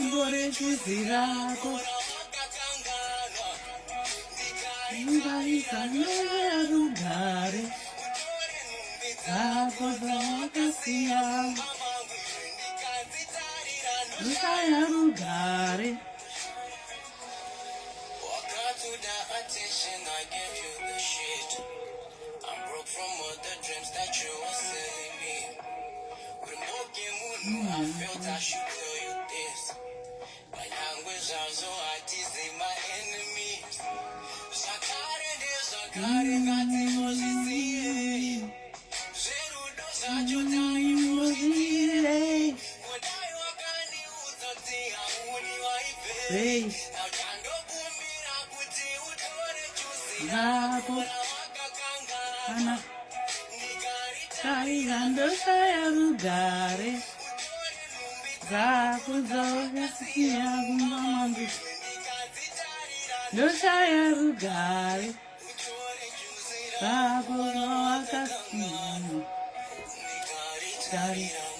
Undore chuzirako Ingaizanera rugare Zako zvawakasiya Ushaya rugare Attention, I gave you the shit. I'm broke from all the dreams that you were selling me. When walking with I felt I should tell you this. My language are so hard to see my enemies. Sakare de sakare ngati mozisi. Zeru do sajota imozire. Kodai wakani uzoti auni waipe. Now chando kumbira kuti utore chuzi. Zako Ana Kaigando shaya rugare Zako zvawakasiya kumamambi Ndoshaya rugare Zako zvawakasiya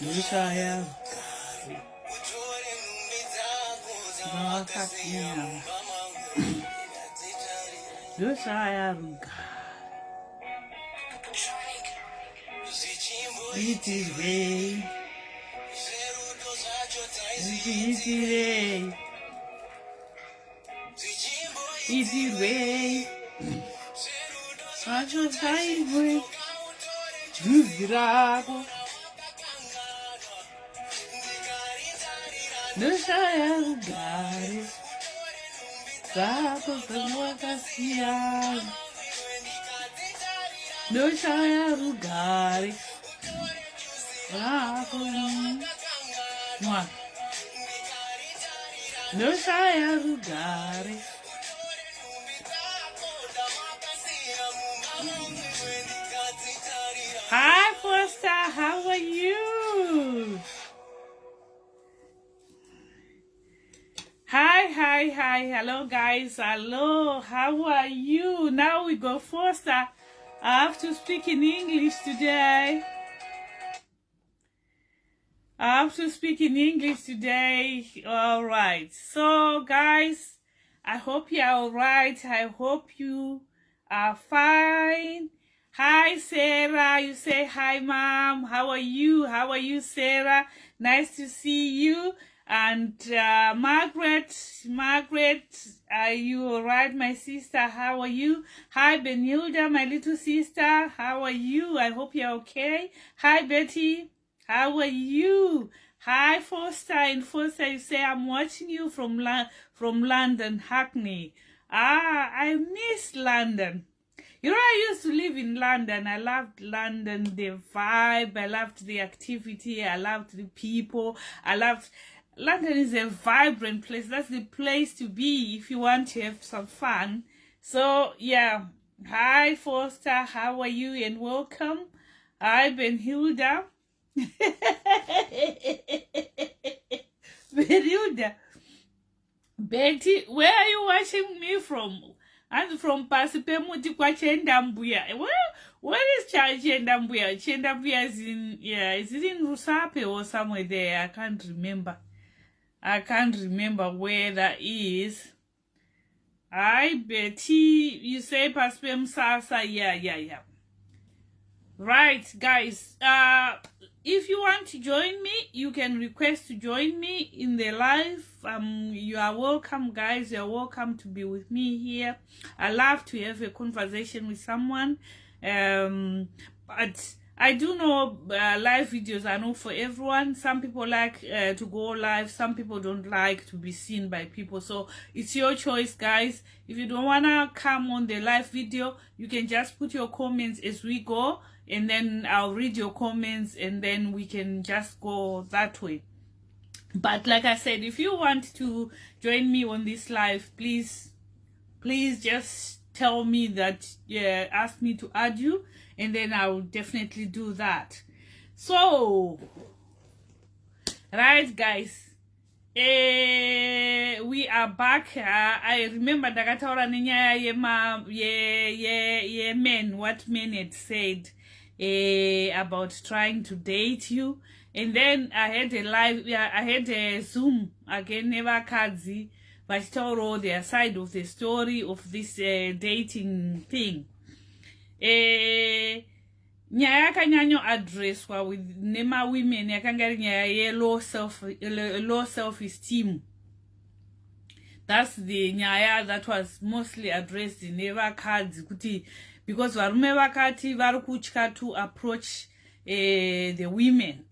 Ndoshaya rugare Zvawakasiya Ndoshaya rugare It is way. It is way. It is way. Such a time way. Zirago. No shire gari. Zako zvawakasiya. No shire gari. No shaya rugare. Hi Foster, how are you? Hi, hello guys, hello, how are you? Now we go Foster. I have to speak in English today. I have to speak in English today. All right. So, guys, I hope you're all right. I hope you are fine. Hi, Sarah. You say hi, Mom. How are you? How are you, Sarah? Nice to see you. And Margaret, are you all right, my sister? How are you? Hi, Benilda, my little sister. How are you? I hope you're okay. Hi, Betty. How are you? Hi, Foster. And Foster, you say, I'm watching you from London, Hackney. Ah, I miss London. You know, I used to live in London. I loved London, the vibe. I loved the activity. I loved the people. London is a vibrant place. That's the place to be if you want to have some fun. So, yeah. Hi, Foster. How are you? And welcome. Hi, Benhilda. Benhilda. Betty, where are you watching me from? I'm from Pasipemuti kwa Chendambuya. Where is Chendambuya? Chendambuya is in, yeah, is it in Rusape or somewhere there? I can't remember. I can't remember where that is. Hi, Betty. You say Paspem Sasa. Yeah. Right, guys. If you want to join me, you can request to join me in the live. You are welcome, guys. You are welcome to be with me here. I love to have a conversation with someone. But I do know live videos are not for everyone. Some people like to go live. Some people don't like to be seen by people. So it's your choice, guys. If you don't want to come on the live video, you can just put your comments as we go. And then I'll read your comments and then we can just go that way. But like I said, if you want to join me on this live, please just tell me that, ask me to add you, and then I will definitely do that. So, right, guys, we are back. I remember Dagataura Ninya ye men, what men had said. about trying to date you. And then I had a live, yeah, I had a Zoom again, never kadzi, but told their side of the story of this dating thing. Nyaya yakanyanya addresswa with nema women yakanga iri nyaya ye low self esteem. That's the nyaya that was mostly addressed in nevakadzi kuti because varume vakati vari kutya to approach the women.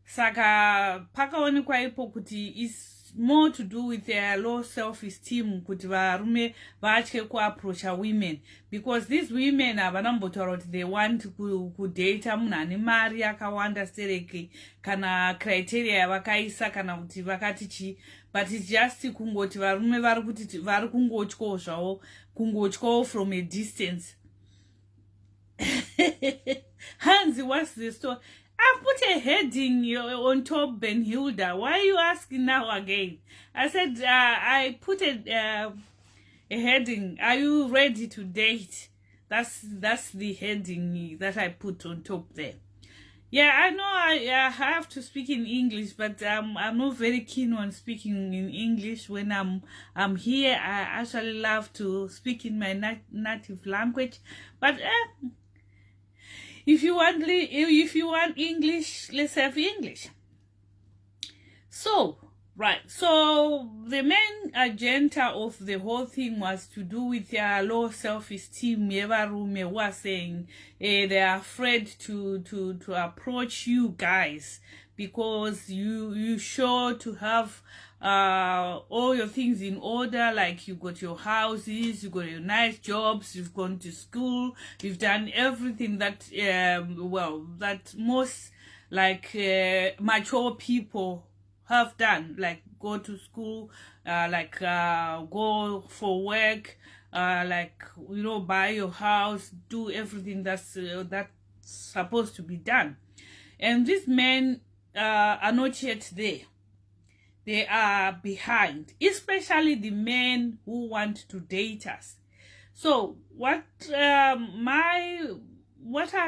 Saka pakaonekwa ipo kuti is more to do with their low self-esteem kuti varume vatye kuapproach women, because these women havanambotaura kuti they want kudata munhu ane mari yakawanda sereke kana criteria yavakaisa kana kuti vakati chi, but it's just kungoti varume vari kungotyawo zvavo, kungotyawo from a distance. Hansi, what's the story? I put a heading on top, Ben Hilda. Why are you asking now again? I said I put a heading. Are you ready to date? That's the heading that I put on top there. Yeah, I know I have to speak in English, but I'm not very keen on speaking in English when I'm here. I actually love to speak in my native language, but. If you want English, let's have English. So, right. So the main agenda of the whole thing was to do with their low self-esteem. Everyone was saying they are afraid to approach you guys because you sure to have all your things in order, like you got your houses, you got your nice jobs, you've gone to school, you've done everything that that most like mature people have done, like go to school, go for work, like buy your house, do everything that's supposed to be done. And these men are not yet there. They are behind, especially the men who want to date us. So what I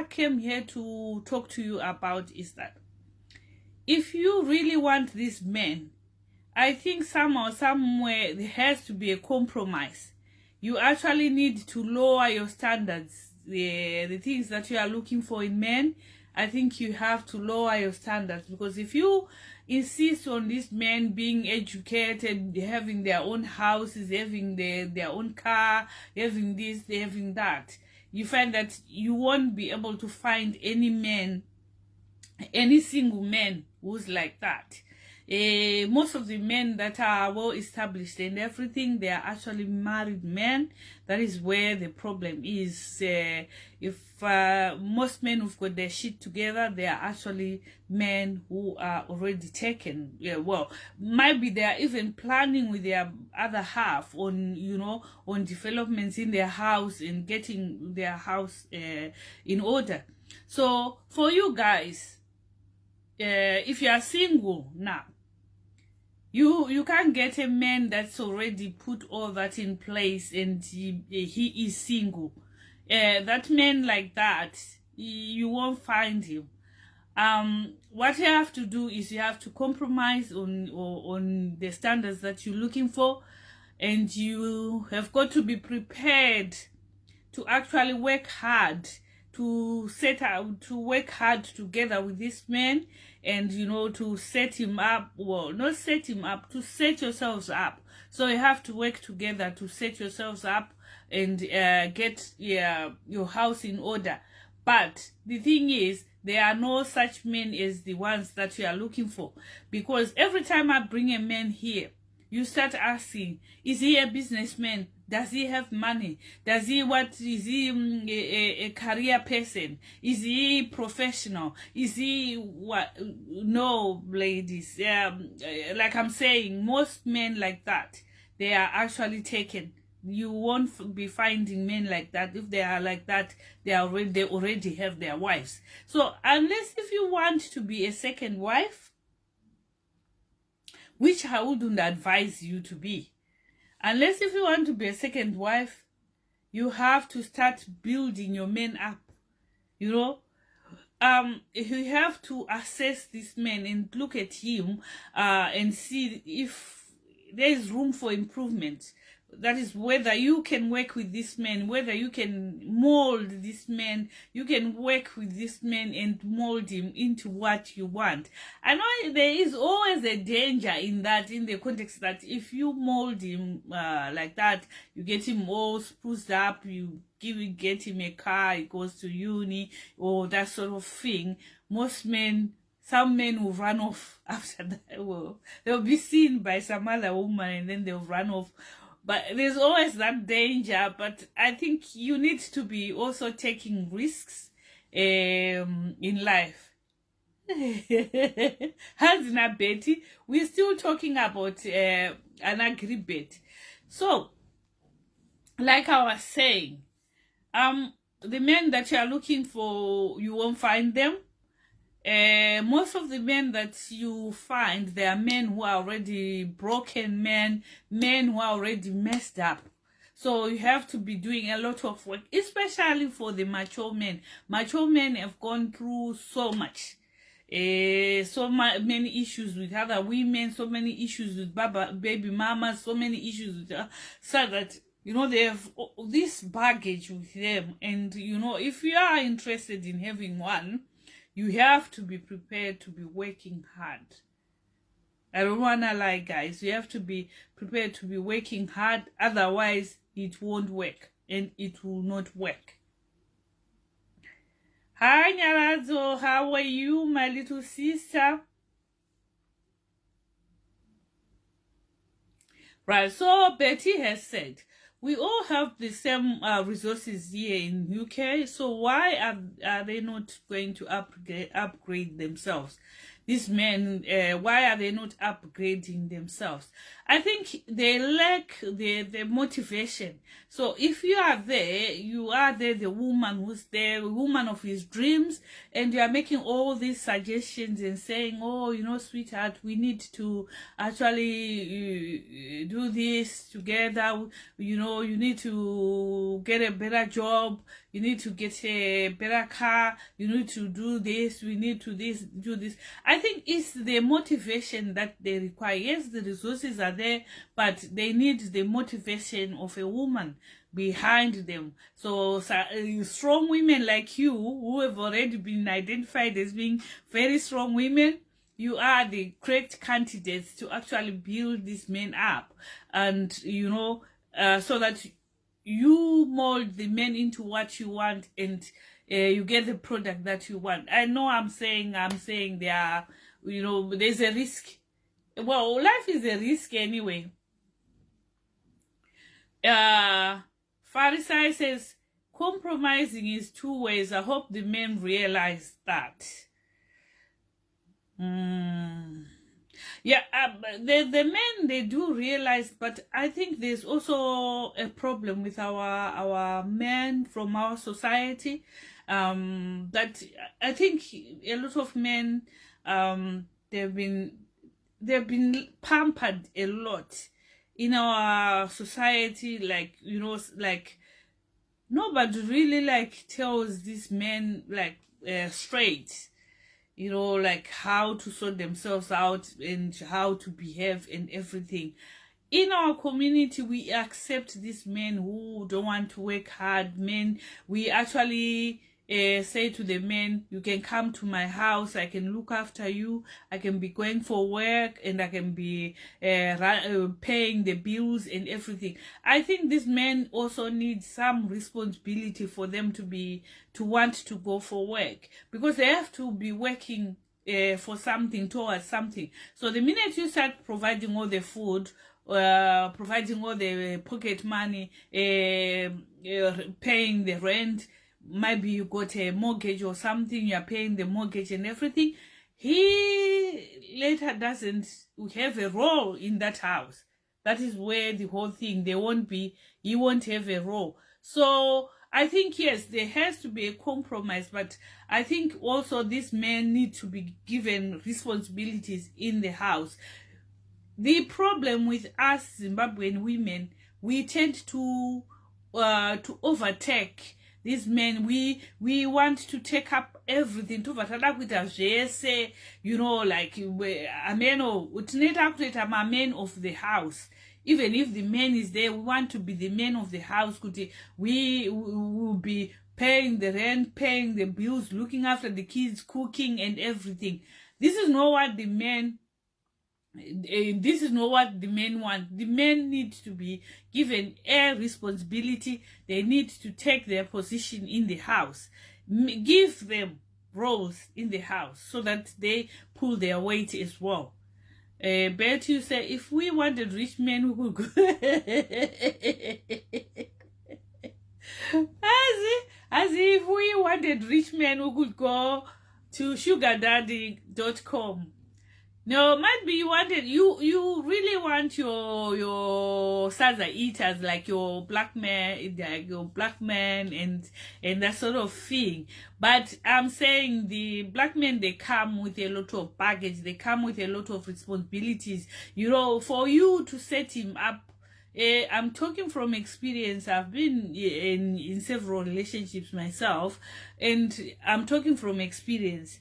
came here to talk to you about is that if you really want these men, I think somehow, somewhere, there has to be a compromise. You actually need to lower your standards. The things that you are looking for in men, I think you have to lower your standards, because if you insist on these men being educated, having their own houses, having their own car, having this, having that, you find that you won't be able to find any single man who's like that. Most of the men that are well established and everything, they are actually married men. That is where the problem is. If most men who've got their shit together, they are actually men who are already taken. Yeah, well, maybe they are even planning with their other half on on developments in their house and getting their house in order. So for you guys, if you are single now, you can't get a man that's already put all that in place and he is single. That man like that, you won't find him. What you have to do is you have to compromise on the standards that you're looking for, and you have got to be prepared to actually work hard to work hard together with this man, and to set him up, well, not set him up, to set yourselves up. So you have to work together to set yourselves up and get your house in order. But the thing is, there are no such men as the ones that you are looking for, because every time I bring a man here, you start asking, is he a businessman? Does he have money? Is he a career person? Is he professional? Is he what? No, ladies. Like I'm saying, most men like that, they are actually taken. You won't be finding men like that. If they are like that, they already have their wives. So unless if you want to be a second wife, which I wouldn't advise you to be, unless if you want to be a second wife, you have to start building your men up. you have to assess this man and look at him and see if there is room for improvement. That is whether you can work with this man, whether you can mold this man, you can work with this man and mold him into what you want. I know there is always a danger in that, in the context that if you mold him like that, you get him all spruced up, you get him a car, he goes to uni, or that sort of thing. Some men will run off after that. Well, they'll be seen by some other woman and then they'll run off. But there's always that danger. But I think you need to be also taking risks in life. Hazina Betty, we're still talking about an agribet. So, like I was saying, the men that you are looking for, you won't find them. Most of the men that you find, they are men who are already broken, men who are already messed up. So you have to be doing a lot of work, especially for the mature men. Mature men have gone through so much. Many issues with other women, so many issues with baby mamas, so many issues with so that, you know, they have this baggage with them. And, you know, if you are interested in having one, you have to be prepared to be working hard. I don't wanna lie, guys. You have to be prepared to be working hard. Otherwise, it won't work. And it will not work. Hi, Nyarazo. How are you, my little sister? Right, so Betty has said, we all have the same resources here in UK, so why are they not going to upgrade themselves? These men, why are they not upgrading themselves? I think they lack the motivation. So if you are there, the woman who's there, the woman of his dreams, and you are making all these suggestions and saying, oh, you know, sweetheart, we need to actually do this together. You know, you need to get a better job. You need to get a better car. You need to do this. We need to do this. I think it's the motivation that they require. Yes, the resources are there, but they need the motivation of a woman behind them. So strong women like you, who have already been identified as being very strong women, you are the correct candidates to actually build these men up. And, you know, so that you mold the men into what you want, and you get the product that you want. I know I'm saying there are, you know, there's a risk. Well, life is a risk anyway. Farisai says, compromising is two ways. I hope the men realize that. Yeah, the men, they do realize, but I think there's also a problem with our men from our society. That I think a lot of men, they've been pampered a lot in our society. Like, you know, like nobody really like tells these men like straight, you know, like how to sort themselves out and how to behave and everything. In our community, we accept these men who don't want to work hard. Men, we actually say to the men, you can come to my house, I can look after you, I can be going for work, and I can be paying the bills and everything. I think these men also need some responsibility for them to want to go for work, because they have to be working for something, towards something. So the minute you start providing all the food, providing all the pocket money, paying the rent, maybe you got a mortgage or something, you're paying the mortgage and everything, he later doesn't have a role in that house. That is where the whole thing, he won't have a role. So I think, yes, there has to be a compromise, but I think also these men need to be given responsibilities in the house. The problem with us Zimbabwean women, we tend to overtake these men, we want to take up everything. You know, like a man a man of the house. Even if the man is there, we want to be the man of the house. We will be paying the rent, paying the bills, looking after the kids, cooking and everything. This is not what the men want. The men need to be given a responsibility. They need to take their position in the house. Give them roles in the house so that they pull their weight as well. Bet you say, if we wanted rich men who could go as if we wanted rich men who could go to sugardaddy.com. No, might be you really want your Saza eaters, like your black man, and that sort of thing. But I'm saying the black men, they come with a lot of baggage, they come with a lot of responsibilities. You know, for you to set him up, I'm talking from experience. I've been in several relationships myself, and I'm talking from experience.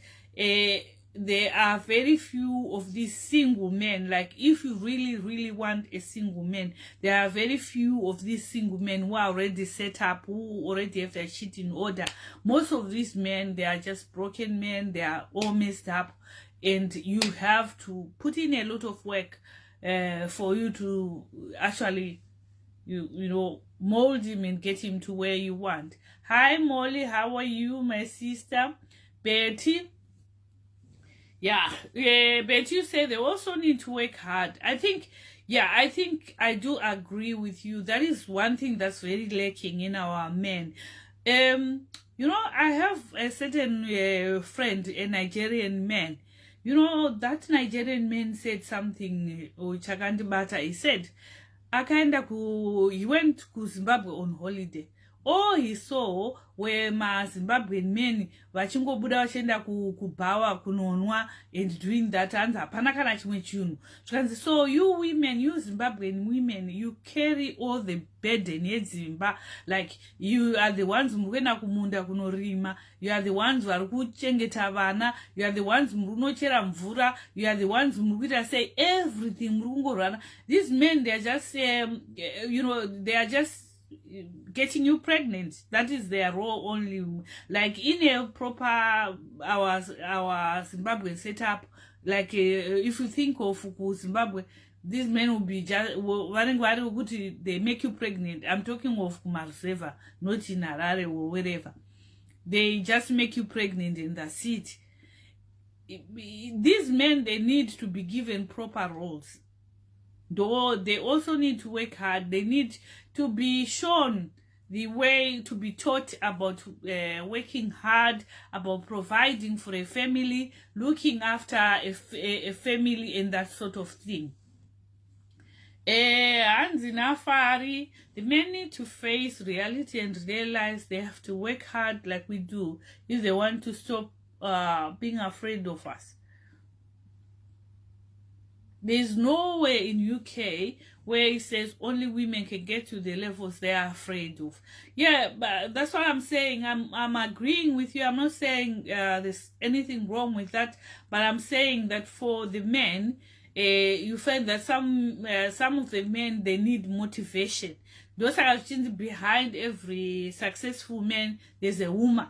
There are very few of these single men. Like, if you really want a single man, there are very few of these single men who are already set up, who already have their shit in order. Most of these men, they are just broken men. They are all messed up, and you have to put in a lot of work for you to actually you know, mold him and get him to where you want. Hi Molly, how are you, my sister? Betty, yeah, but you say they also need to work hard. I think I do agree with you. That is one thing that's very lacking in our men. You know, I have a certain friend, a Nigerian man. You know, that Nigerian man said something, he said, he went to Zimbabwe on holiday. All he saw were my Zimbabwean men vachingobuda vachienda kubhawa kunonwa and doing that, and hapana kana chimwe chinhu. So you women, you Zimbabwean women, you carry all the burden yedzimba. Like, you are the ones murikuenda kumunda kunorima, you are the ones vari kuchengeta vana, you are the ones murunochera mvura, you are the ones murikuita say everything murikungorwana. These men, they are just you know, they are just getting you pregnant. That is their role only. Like, in a proper our Zimbabwe setup, like if you think of Zimbabwe, these men will be just they make you pregnant. I'm talking of Marseva, not in Harare or wherever. They just make you pregnant in the city. These men, they need to be given proper roles. Though they also need to work hard. They need to be shown the way, to be taught about working hard, about providing for a family, looking after a family, and that sort of thing. And in Afari, the men need to face reality and realize they have to work hard like we do if they want to stop being afraid of us. There's nowhere in UK where it says only women can get to the levels they are afraid of. Yeah, but that's what I'm saying. I'm agreeing with you. I'm not saying there's anything wrong with that, but I'm saying that for the men, you find that some of the men, they need motivation. Those are things behind every successful man. There's a woman.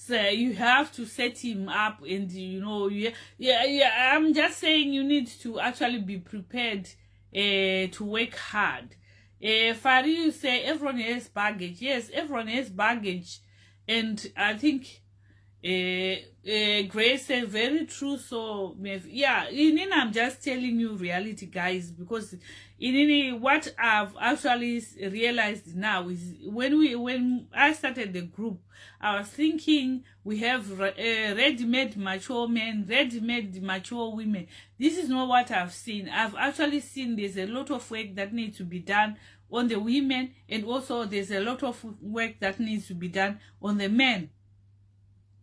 So you have to set him up, and you know, I'm just saying you need to actually be prepared to work hard. Fari, you say everyone has baggage. Yes, everyone has baggage, and I think Grace said very true. So yeah, I'm just telling you reality, guys, because what I've actually realized now is when I started the group, I was thinking we have ready-made mature men, ready-made mature women. This is not what I've seen. I've actually seen there's a lot of work that needs to be done on the women, and also there's a lot of work that needs to be done on the men.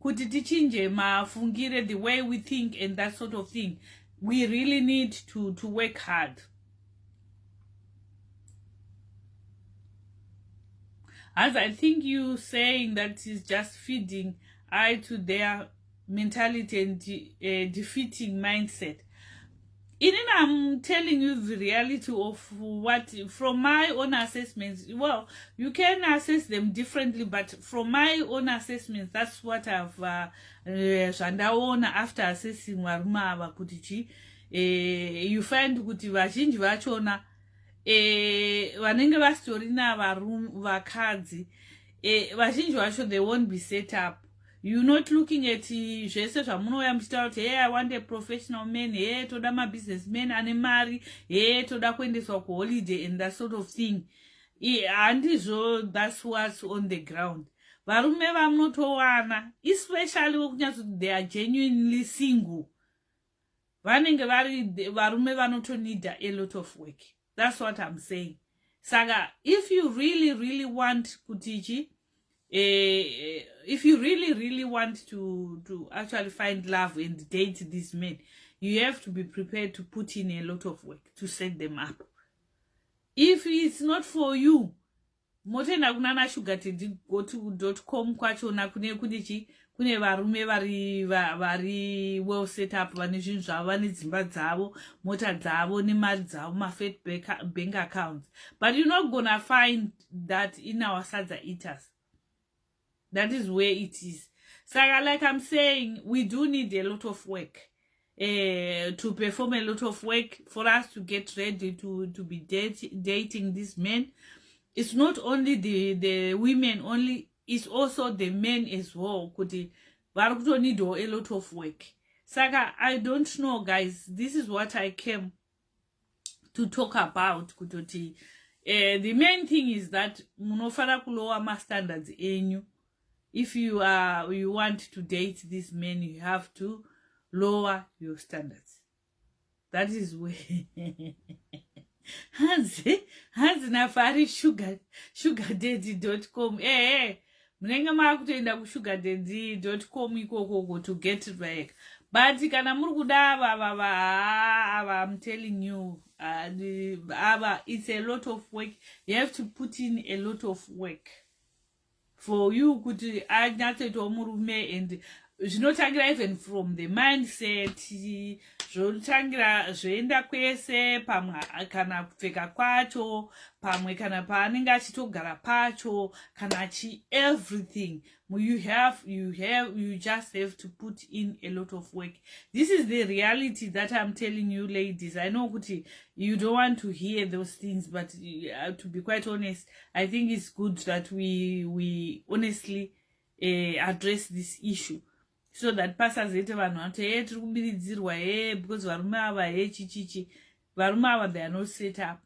Kuti tichinje mafungire, the way we think and that sort of thing. We really need to work hard. as I think you saying that is just feeding eye to their mentality and defeating mindset. Even I'm telling you the reality of what, from my own assessments, well, you can assess them differently, but from my own assessments, that's what I've zvandaona after assessing varume ava kuti chi, you find kuti vazhinji vachona vanenge vasitorina vakadzi, vazhinji vacho they won't be set up. You're not looking at zvese zvamunouya muchitaura kuti hey, I want a professional man, hey, toda mabusinessman ane mari, hey, toda kuendeswa kuholiday and that sort of thing. Handizvo, that's what's on the ground. Varume vamunotowana, especially vokunyatsuti they are genuinely single, vanenge vari varume vanotonida a lot of work. That's what I'm saying. Saka, if you really want kutichi, if you really want to actually find love and date these men, you have to be prepared to put in a lot of work to set them up. If it's not for you, motenda kunana sugarteddy.com kwachona kune varume vari well set up, vane zvinhu zvavo, vane dzimba dzavo, mota dzavo nemari dzavo, mafat bank accounts. But you're not gonna find that in our sadza eaters. That is where it is. So like I'm saying, we do need a lot of work to perform a lot of work for us to get ready to be dating these men. It's not only the women only, it's also the men as well. Kuti need a lot of work. Saka, I don't know, guys. This is what I came to talk about. Kutoti. The main thing is that munofana kulowa ma standards enyu. If you want to date these men, you have to lower your standards. That is where hanzi nafari sugardaddy.com. Munenge makutoenda kusugardaddy.com ikoko to get it back. But kana muri kuda ava, I'm telling you, it's a lot of work. You have to put in a lot of work for you kuti anyatsoitwa murume, and zvinotangira even from the mindset, zvotangira zvoenda kwese, pamwe kana kupfeka kwacho, pamwe kana paanenge achitogara pacho, kana everything. You just have to put in a lot of work. This is the reality that I'm telling you, ladies. I know kuti you don't want to hear those things, but to be quite honest, I think it's good that we honestly address this issue, so that pasazete vanhu vanoti tiri kubiridzirwa because varume ava chichichi. Varume ava, they are not set up.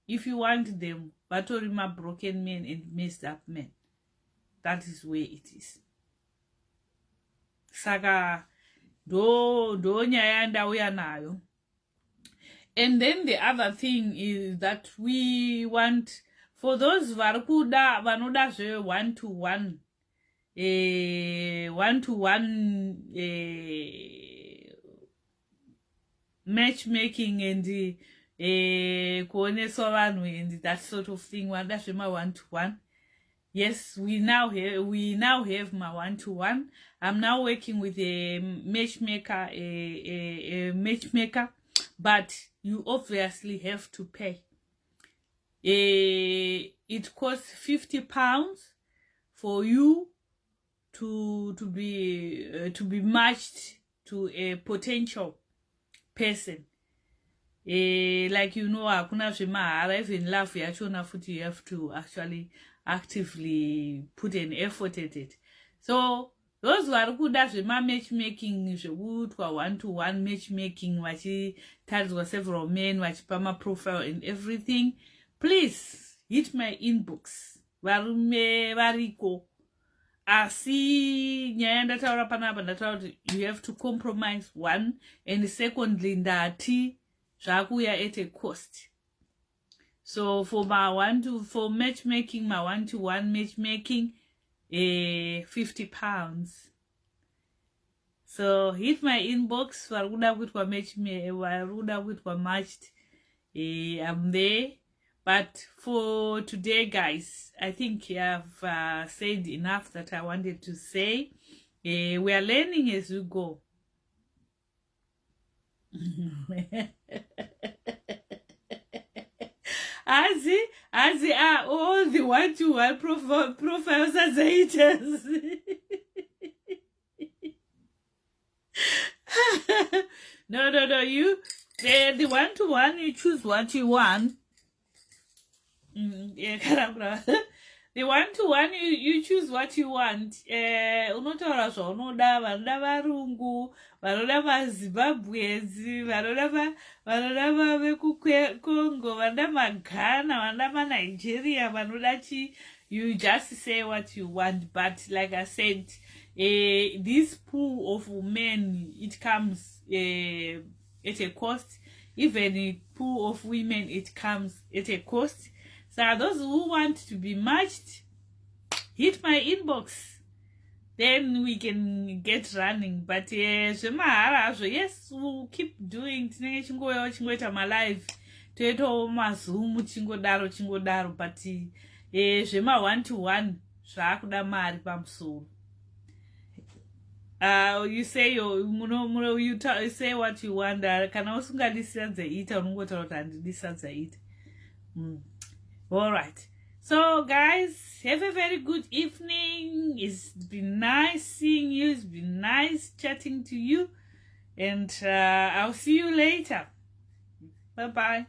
If you want them, vatori broken men and messed up men. That is where it is. Saka do nyaya ndauya nayo. And then the other thing is that we want, for those varikuda vanoda zve one-to-one matchmaking and kuoneswa vanhu and that sort of thing, vanoda zvema one-to-one. Yes, we now have my one-to-one. I'm now working with a matchmaker, a matchmaker, but you obviously have to pay. It costs £50 for you to be matched to a potential person. Like hakuna zvemahara, even love yachona futi, you have to actually actively put an effort at it. So those vari kuda zvema matchmaking, zvekutwa one-to-one matchmaking, vachitaridzwa several men, vachipa maprofile and everything, please hit my inbox. Varume variko. Asi nyaya ndataura panapa, ndataura kuti you have to compromise, one, and secondly ndati zvakuya at a cost. So for matchmaking, my one-to-one matchmaking, £50. So hit my inbox. Varuda kuitwa matched. I'm there. But for today, guys, I think I've said enough that I wanted to say. We are learning as we go. As are all the one-to-one profiles as haters. No. You the one-to-one, you choose what you want. The one-to-one, you choose what you want. Unotaura zvaunoda, vanoda varungu, vanoda vazimbabwezi, vanoda vekucongo, vanoda maghana, vanoda manigeria, vanoda chi. You just say what you want. But like I said, this pool of men, it comes at a cost. Even a pool of women, it comes at a cost. So those who want to be matched, hit my inbox. Then we can get running. But yes, we'll keep doing my live. Toeto Zoom chingodaro but zvema one-to-one zvakuda mari pamusoro. You say you say what you want. Kana usingadisisadzeita unongotaura kuti handidisisadzeita. All right. So, guys, have a very good evening. It's been nice seeing you. It's been nice chatting to you. And I'll see you later. Bye-bye.